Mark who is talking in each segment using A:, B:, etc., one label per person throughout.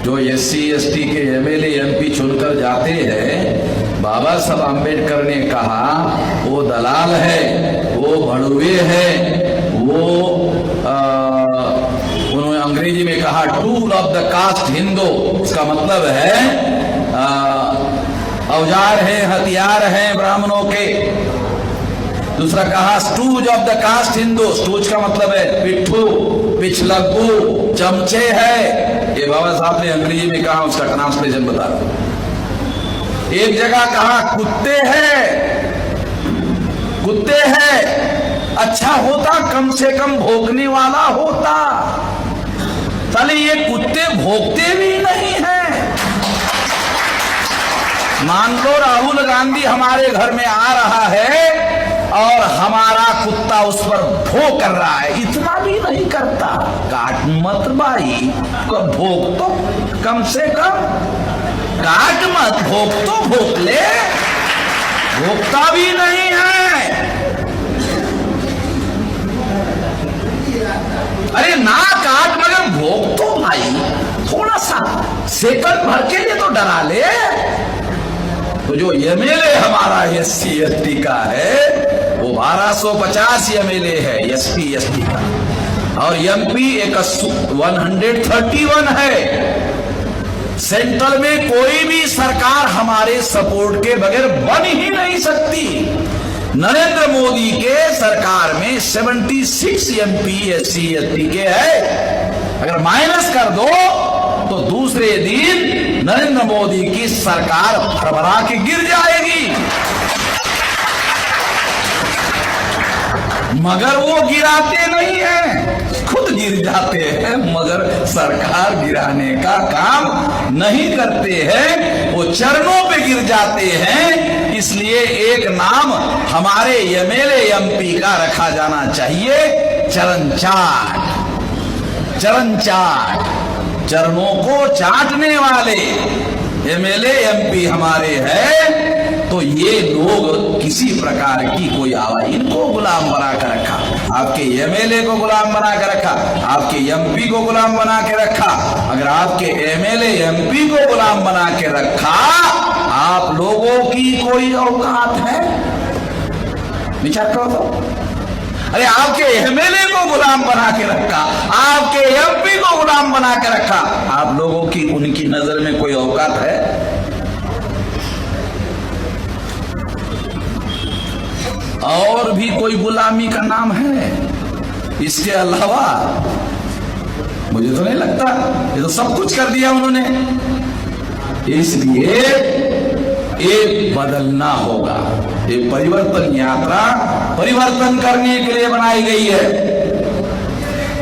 A: जो SC/ST के MLA MP चुनकर जाते हैं, बाबा साहब आम्बेडकर ने कहा वो दलाल है, वो भड़ुए है, वो उन्होंने अंग्रेजी में कहा tool of the caste Hindu. उसका मतलब है औजार है, हथियार है ब्राह्मणों के। दूसरा कहा stooge of the caste Hindu. Stooge का मतलब है पिट्ठू, पिछलग्गू, चमचे है। ये बाबा साहब ने अंग्रेजी में कहा, उसका ट्रांसलेशन बता। एक जगह कहा कुत्ते हैं, कुत्ते हैं। अच्छा होता कम से कम भोंकने वाला होता। चले ये कुत्ते भोंकते भी नहीं हैं। मान लो राहुल गांधी हमारे घर में आ रहा है और हमारा कुत्ता उस पर भौंक कर रहा है, इतना भी नहीं करता। काट मत भाई, भौंक तो कम से कम, काट मत, भौंक तो भौंक ले। भौंकता भी नहीं है। अरे ना काट मगर भौंक तो भाई, थोड़ा सा सेकंड भर के लिए तो डरा ले। तो जो MLA हमारा SC/ST का है वो 1250 MLA है SC/ST का, और MP 131 है। सेंट्रल में कोई भी सरकार हमारे सपोर्ट के बगैर बन ही नहीं सकती। नरेंद्र मोदी के सरकार में 76 MP SC/ST के है। अगर माइनस कर दो तो दूसरे दिन नरेंद्र मोदी की सरकार भरभरा के गिर जाएगी। मगर वो गिराते नहीं हैं, खुद गिर जाते हैं, मगर सरकार गिराने का काम नहीं करते हैं, वो चरणों पे गिर जाते हैं। इसलिए एक नाम हमारे MLA MP का रखा जाना चाहिए, चरण चाट। चरण चाट, चरणों को चाटने वाले MLA MP हमारे हैं। तो ये लोग किसी प्रकार की कोई आवाज, इनको गुलाम बना कर रखा, आपके MLA को गुलाम बना कर रखा, आपके MP को गुलाम बना के रखा। अगर आपके MLA MP को गुलाम बना के रखा, आप लोगों की कोई औकात है? विचार करो तो। अरे आपके MLA को गुलाम बना के रखा, आपके MP को गुलाम बना के रखा, आप लोगों की उनकी नजर में कोई औकात है? और भी कोई गुलामी का नाम है इसके अलावा? मुझे तो नहीं लगता। ये तो सब कुछ कर दिया उन्होंने। इसलिए ये बदलना होगा। ये परिवर्तन यात्रा परिवर्तन करने के लिए बनाई गई है।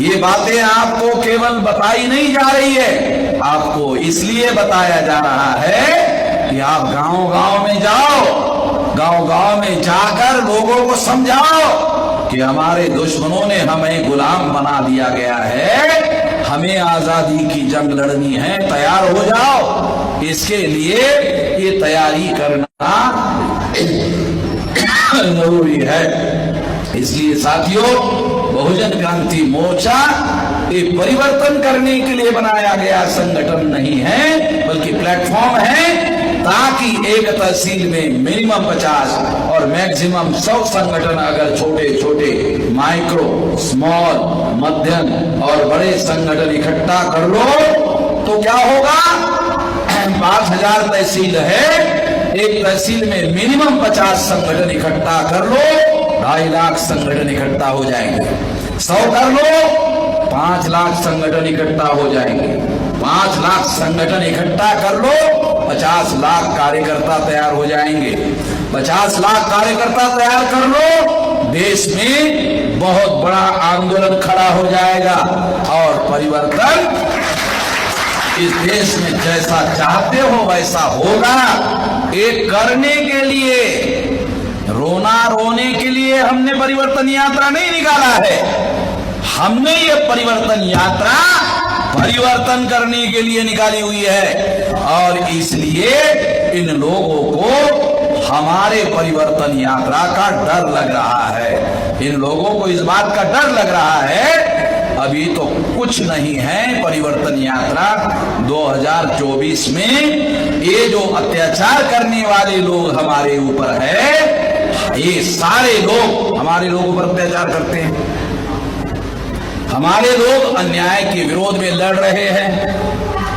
A: ये बातें आपको केवल बताई नहीं जा रही है, आपको इसलिए बताया जा रहा है कि आप गांव-गांव में जाओ, गांव-गांव में जाकर लोगों को समझाओ कि हमारे दुश्मनों ने हमें गुलाम बना दिया गया है, हमें आजादी की जंग लड़नी है, तैयार हो जाओ। इसके लिए ये तैयारी करना जरूरी है। इसलिए साथियों, बहुजन क्रांति मोर्चा ये परिवर्तन करने के लिए बनाया गया संगठन नहीं है, बल्कि प्लेटफॉर्म है, ताकि एक तहसील में मिनिमम 50 और मैक्सिमम 100 संगठन, अगर छोटे छोटे माइक्रो, स्मॉल, मध्यम और बड़े संगठन इकट्ठा कर लो तो क्या होगा? 5000 तहसील है, एक तहसील में मिनिमम 50 संगठन इकट्ठा कर लो, 2.5 लाख संगठन इकट्ठा हो जाएंगे। 100 कर लो, 5 लाख संगठन इकट्ठा हो जाएंगे। 5 लाख संगठन इकट्ठा कर लो, 50 लाख कार्यकर्ता तैयार हो जाएंगे। 50 लाख कार्यकर्ता तैयार कर लो, देश में बहुत बड़ा आंदोलन खड़ा हो जाएगा और परिवर्तन इस देश में जैसा चाहते हो वैसा होगा। एक करने के लिए, रोना रोने के लिए हमने परिवर्तन यात्रा नहीं निकाला है। हमने ये परिवर्तन यात्रा परिवर्तन करने के लिए निकाली हुई है, और इसलिए इन लोगों को हमारे परिवर्तन यात्रा का डर लग रहा है। इन लोगों को इस बात का डर लग रहा है, अभी तो कुछ नहीं है। परिवर्तन यात्रा 2024 में ये जो अत्याचार करने वाले लोग हमारे ऊपर है, ये सारे लोग हमारे लोगों पर अत्याचार करते हैं। हमारे लोग अन्याय के विरोध में लड़ रहे हैं।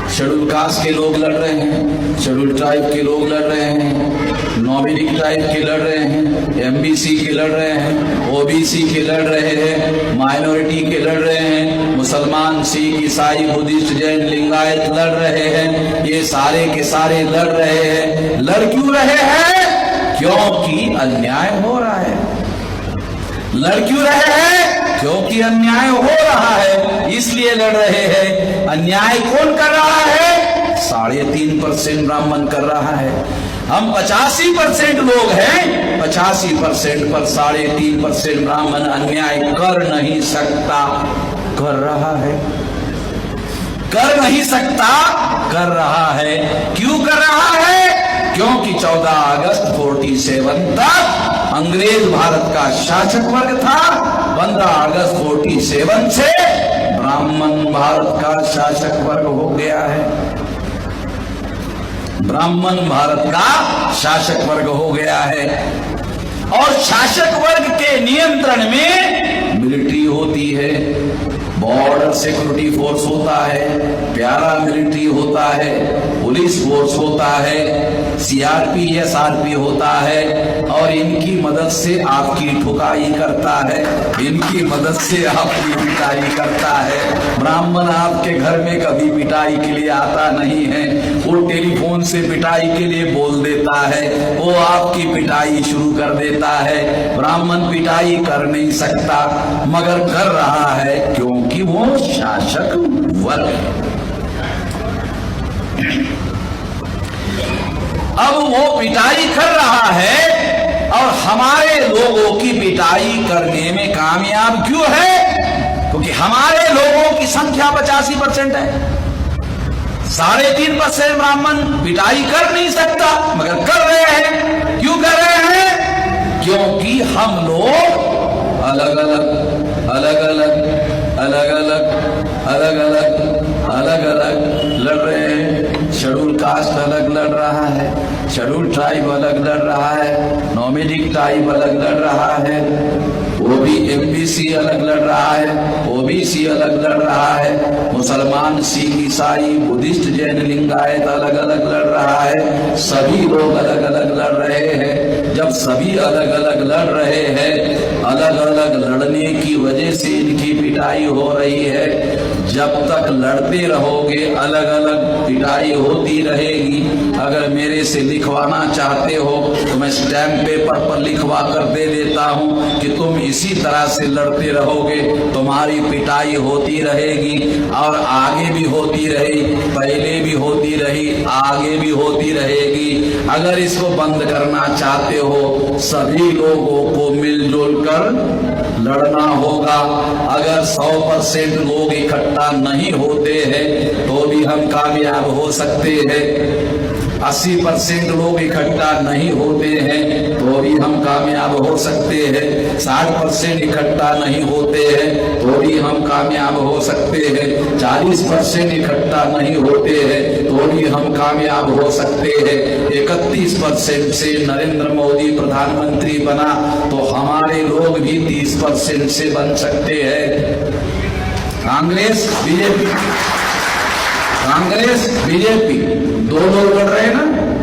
A: शेड्यूल कास्ट के लोग लड़ रहे हैं, शेड्यूल ट्राइब के लोग लड़ रहे हैं, नॉमिनिक ट्राइब के लड़ रहे हैं, एमबीसी के लड़ रहे हैं, ओबीसी के लड़ रहे हैं, माइनॉरिटी के लड़ रहे हैं, मुसलमान, सिख, ईसाई, बुद्धिस्ट, जैन, लिंगायत लड़ रहे हैं। ये सारे के सारे लड़ रहे हैं। लड़ क्यों रहे हैं? क्योंकि अन्याय हो रहा है। लड़ क्यों रहे हैं? क्योंकि अन्याय हो रहा है, इसलिए लड़ रहे हैं। अन्याय कौन कर रहा है? 3.5% ब्राह्मण कर रहा है। हम 85% लोग हैं, 85% पर 3.5% ब्राह्मण अन्याय कर नहीं सकता, कर रहा है। कर नहीं सकता, कर रहा है। क्यों कर रहा है? क्योंकि 14 अगस्त 47 तक अंग्रेज भारत का शासक वर्ग था। 15 अगस्त 47 से ब्राह्मण भारत का शासक वर्ग हो गया है। ब्राह्मण भारत का शासक वर्ग हो गया है। और शासक वर्ग के नियंत्रण में मिलिट्री होती है, बॉर्डर सिक्योरिटी फोर्स होता है, प्यारा मिलिट्री होता है, पुलिस फोर्स होता है, सीआरपी एसआरपी होता है। और इनकी मदद से आपकी ठुकाई करता है, इनकी मदद से आपकी पिटाई करता है। ब्राह्मण आपके घर में कभी पिटाई के लिए आता नहीं है, वो टेलीफोन से पिटाई के लिए बोल देता है, वो आपकी पिटाई शुरू कर देता है। ब्राह्मण पिटाई कर नहीं सकता, मगर कर रहा है क्योंकि वो शासक वर्ग है। अब वो पिटाई कर रहा है और हमारे लोगों की पिटाई करने में कामयाब क्यों है? क्योंकि हमारे लोगों की संख्या 85% है। 3.5% ब्राह्मण पिटाई कर नहीं सकता, मगर कर रहे हैं। क्यों कर रहे हैं? क्योंकि हम लोग अलग अलग अलग अलग अलग अलग अलग अलग अलग अलग लड़ रहे हैं। शेड्यूल कास्ट अलग लड़ रहा है, शेड्यूल ट्राइब अलग लड़ रहा है, नॉमिनिक ट्राइब अलग लड़ रहा है, एमबीसी अलग लड़ रहा है, ओबीसी अलग लड़ रहा है, मुसलमान, सिख, ईसाई, बुद्धिस्ट, जैन, लिंगायत अलग अलग लड़ रहा है। सभी लोग अलग अलग लड़ रहे हैं। जब सभी अलग अलग लड़ रहे हैं, अलग अलग लड़ने की वजह से इनकी पिटाई हो रही है। जब तक लड़ते रहोगे अलग अलग पिटाई होती रहेगी। अगर मेरे से लिखवाना चाहते हो तो मैं स्टैम्प पेपर पर लिखवा कर दे देता हूं कि तुम इसी तरह से लड़ते रहोगे, तुम्हारी पिटाई होती रहेगी और आगे भी होती रही, पहले भी होती रही, आगे भी होती रहेगी। अगर इसको बंद करना चाहते हो सभी लोगों को मिलजुल कर लड़ना होगा। अगर 100% लोग इकट्ठा नहीं होते हैं तो भी हम कामयाब हो सकते हैं। 80% लोग इकट्ठा नहीं होते हैं तो भी हम कामयाब हो सकते हैं। 60% इकट्ठा नहीं होते हैं तो भी हम कामयाब हो सकते हैं। 40% इकट्ठा नहीं होते हैं तो भी हम कामयाब हो सकते हैं। 31% से नरेंद्र मोदी प्रधानमंत्री बना तो हमारे लोग भी 30% से बन सकते हैं। कांग्रेस बीजेपी दो लोग लड़ रहे हैं ना,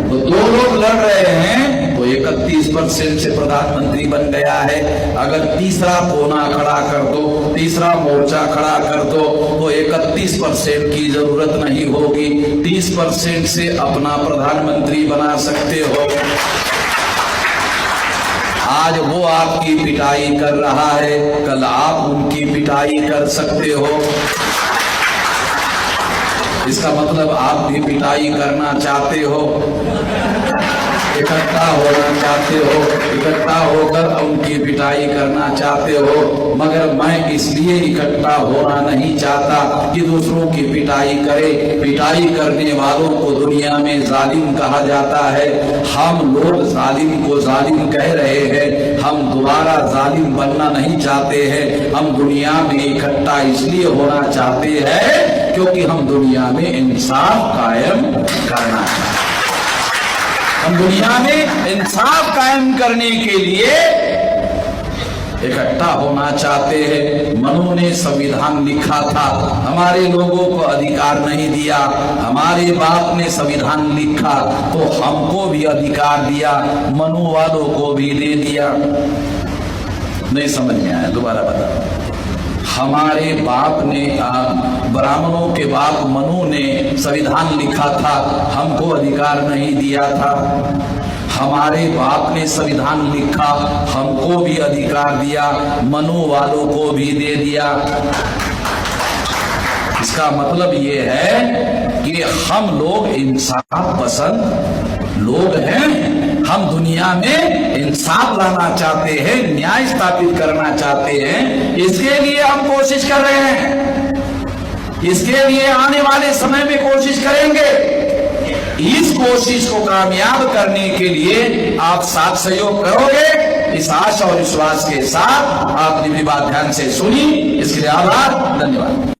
A: तो दो लोग लड़ रहे हैं तो 31% से प्रधानमंत्री बन गया है। अगर तीसरा कोना खड़ा कर दो, तीसरा मोर्चा खड़ा कर दो तो 31% की जरूरत नहीं होगी, 30% से अपना प्रधानमंत्री बना सकते हो। आज वो आपकी पिटाई कर रहा है, कल आप उनकी पिटाई कर सकते हो। इसका मतलब आप भी पिटाई करना चाहते हो। इकट्ठा होना चाहते हो, इकट्ठा होकर उनकी पिटाई करना चाहते हो, मगर मैं इसलिए इकट्ठा होना नहीं चाहता कि दूसरों की पिटाई करे। पिटाई करने वालों को दुनिया में जालिम कहा जाता है। हम लोग जालिम को जालिम कह रहे हैं, हम दोबारा जालिम बनना नहीं चाहते हैं। हम दुनिया में इकट्ठा इसलिए होना चाहते हैं क्योंकि हम दुनिया में इंसाफ कायम करना चाहते हैं। हम दुनिया में इंसाफ कायम करने के लिए इकट्ठा होना चाहते हैं। मनु ने संविधान लिखा था, हमारे लोगों को अधिकार नहीं दिया। हमारे बाप ने संविधान लिखा तो हमको भी अधिकार दिया, मनु वालों को भी दे दिया। नहीं समझ में आया, दोबारा बता। हमारे बाप ने, ब्राह्मणों के बाप मनु ने संविधान लिखा था, हमको अधिकार नहीं दिया था। हमारे बाप ने संविधान लिखा, हमको भी अधिकार दिया, मनु वालों को भी दे दिया। इसका मतलब ये है कि हम लोग इंसाफ पसंद लोग हैं। हम दुनिया में इंसाफ लाना चाहते हैं, न्याय स्थापित करना चाहते हैं। इसके लिए हम कोशिश कर रहे हैं, इसके लिए आने वाले समय में कोशिश करेंगे। इस कोशिश को कामयाब करने के लिए आप साथ सहयोग करोगे, इस आशा और विश्वास के साथ आपने मेरी बात ध्यान से सुनी। इसके लिए आभार, धन्यवाद।